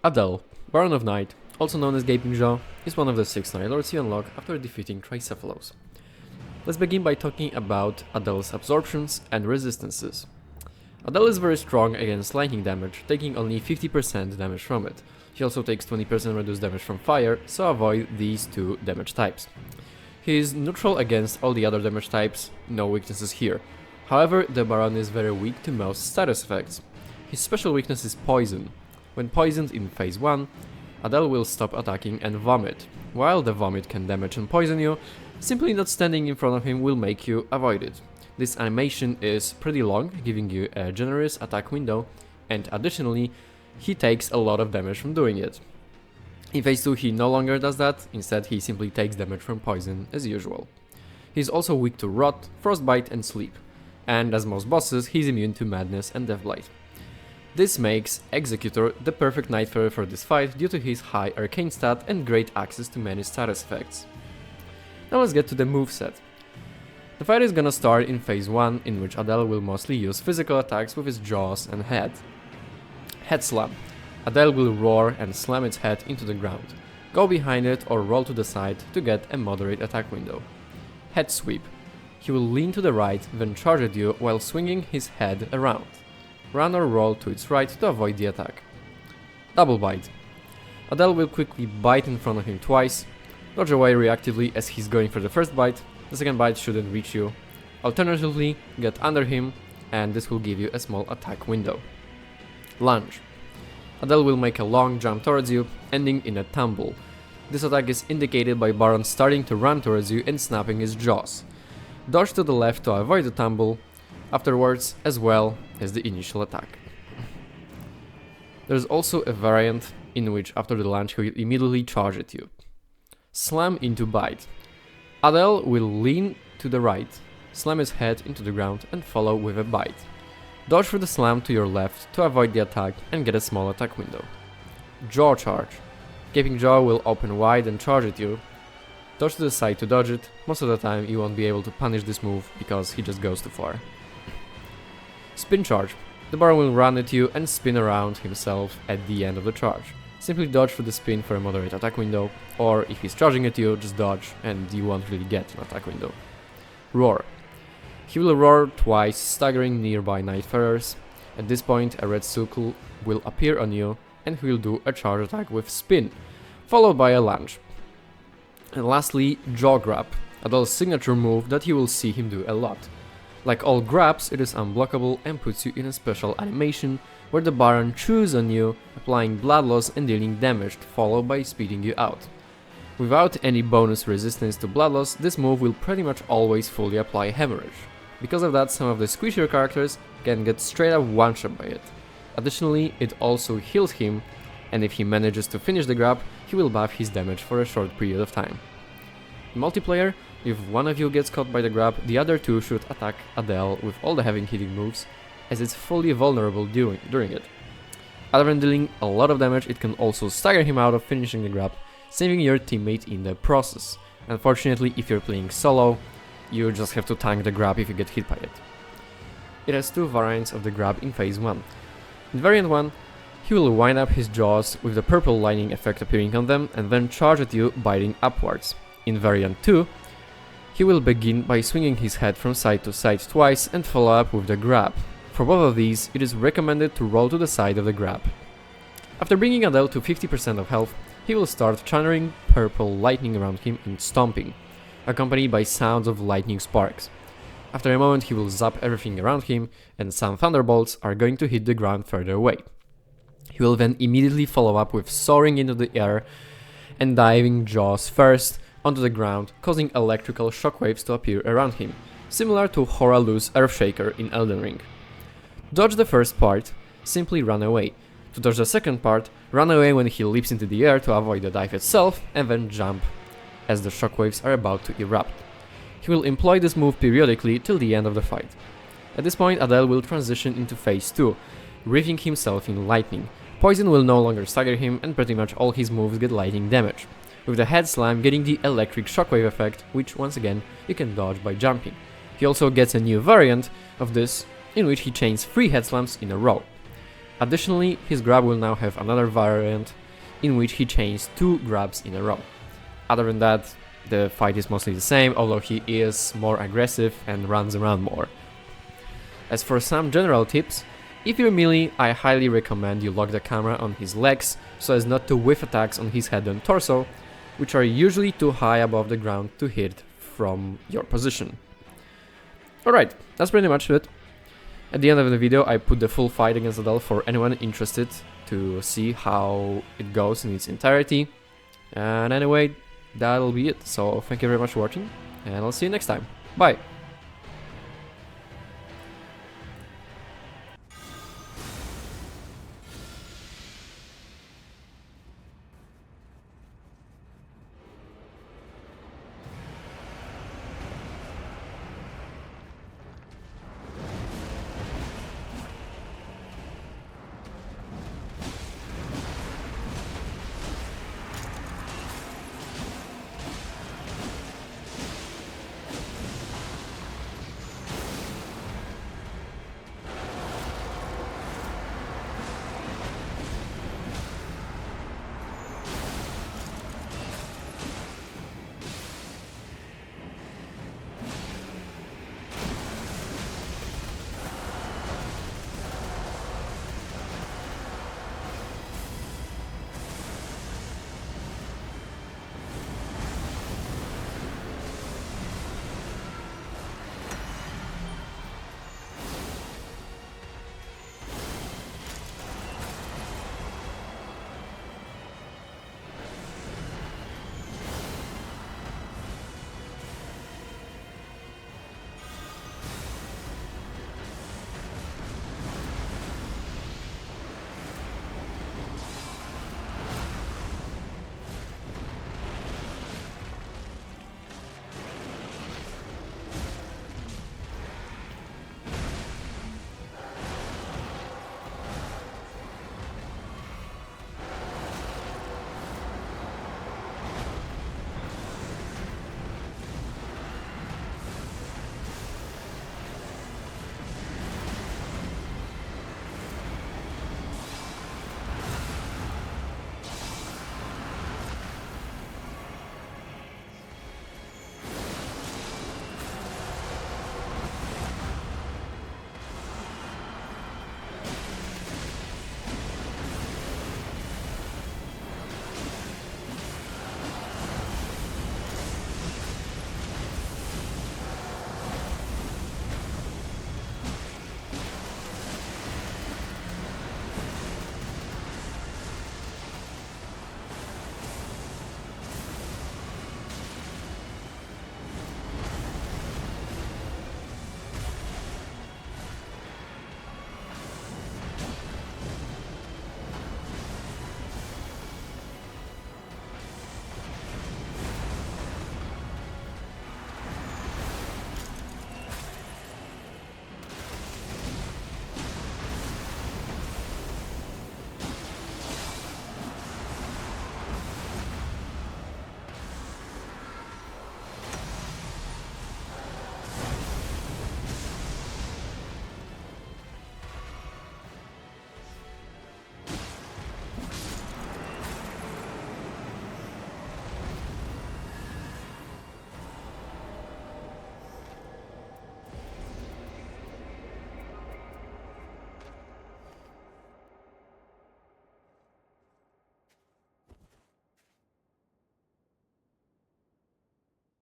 Adel, Baron of Night, also known as Gaping Jaw, is one of the 6 Night Lords you unlock after defeating Tricephalos. Let's begin by talking about Adel's absorptions and resistances. Adel is very strong against lightning damage, taking only 50% damage from it. He also takes 20% reduced damage from fire, so avoid these two damage types. He is neutral against all the other damage types, no weaknesses here. However, the Baron is very weak to most status effects. His special weakness is poison. When poisoned in phase 1, Adel will stop attacking and vomit. While the vomit can damage and poison you, simply not standing in front of him will make you avoid it. This animation is pretty long, giving you a generous attack window, and additionally, he takes a lot of damage from doing it. In phase 2 he no longer does that, instead he simply takes damage from poison as usual. He is also weak to rot, frostbite and sleep, and as most bosses he is immune to madness and deathblight. This makes Executor the perfect Nightfarer for this fight due to his high arcane stat and great access to many status effects. Now let's get to the moveset. The fight is gonna start in phase 1, in which Adel will mostly use physical attacks with his jaws and head. Head slam. Adel will roar and slam its head into the ground. Go behind it or roll to the side to get a moderate attack window. Head sweep. He will lean to the right, then charge at you while swinging his head around. Run or roll to its right to avoid the attack. Double bite. Adel will quickly bite in front of him twice. Dodge away reactively as he's going for the first bite. The second bite shouldn't reach you. Alternatively, get under him, and this will give you a small attack window. Lunge. Adel will make a long jump towards you, ending in a tumble. This attack is indicated by Baron starting to run towards you and snapping his jaws. Dodge to the left to avoid the tumble, afterwards as well as the initial attack. There's also a variant in which after the lunge he will immediately charge at you. Slam into bite. Adel will lean to the right, slam his head into the ground and follow with a bite. Dodge for the slam to your left to avoid the attack and get a small attack window. Jaw charge. Gaping Jaw will open wide and charge at you. Dodge to the side to dodge it. Most of the time you won't be able to punish this move because he just goes too far. Spin charge. The Baron will run at you and spin around himself at the end of the charge. Simply dodge for the spin for a moderate attack window, or if he's charging at you, just dodge and you won't really get an attack window. Roar. He will roar twice, staggering nearby Nightfarers. At this point, a red circle will appear on you and he will do a charge attack with spin, followed by a lunge. And lastly, Jaw Grab, Adel's signature move that you will see him do a lot. Like all grabs, it is unblockable and puts you in a special animation where the Baron chews on you, applying blood loss and dealing damage, followed by speeding you out. Without any bonus resistance to blood loss, this move will pretty much always fully apply hemorrhage. Because of that, some of the squishier characters can get straight up one-shot by it. Additionally, it also heals him, and if he manages to finish the grab, he will buff his damage for a short period of time. In multiplayer, if one of you gets caught by the grab, the other two should attack Adel with all the heavy hitting moves, as it's fully vulnerable during it. Other than dealing a lot of damage, it can also stagger him out of finishing the grab, saving your teammate in the process. Unfortunately, if you're playing solo, you just have to tank the grab if you get hit by it. It has two variants of the grab in phase 1. In variant 1, he will wind up his jaws with the purple lightning effect appearing on them and then charge at you, biting upwards. In variant 2, he will begin by swinging his head from side to side twice and follow up with the grab. For both of these, it is recommended to roll to the side of the grab. After bringing Adel to 50% of health, he will start channeling purple lightning around him and stomping, accompanied by sounds of lightning sparks. After a moment he will zap everything around him and some thunderbolts are going to hit the ground further away. He will then immediately follow up with soaring into the air and diving jaws first onto the ground, causing electrical shockwaves to appear around him, similar to Horalu's Earthshaker in Elden Ring. Dodge the first part, simply run away. To dodge the second part, run away when he leaps into the air to avoid the dive itself, and then jump as the shockwaves are about to erupt. He will employ this move periodically till the end of the fight. At this point, Adel will transition into phase 2, wreathing himself in lightning. Poison will no longer stagger him and pretty much all his moves get lightning damage, with the head slam getting the electric shockwave effect, which once again you can dodge by jumping. He also gets a new variant of this, in which he chains 3 head slams in a row. Additionally, his grab will now have another variant in which he chains 2 grabs in a row. Other than that, the fight is mostly the same, although he is more aggressive and runs around more. As for some general tips, if you're melee, I highly recommend you lock the camera on his legs so as not to whiff attacks on his head and torso, which are usually too high above the ground to hit from your position. Alright, that's pretty much it. At the end of the video I put the full fight against Adel for anyone interested to see how it goes in its entirety. And anyway, that'll be it. So thank you very much for watching, and I'll see you next time. Bye!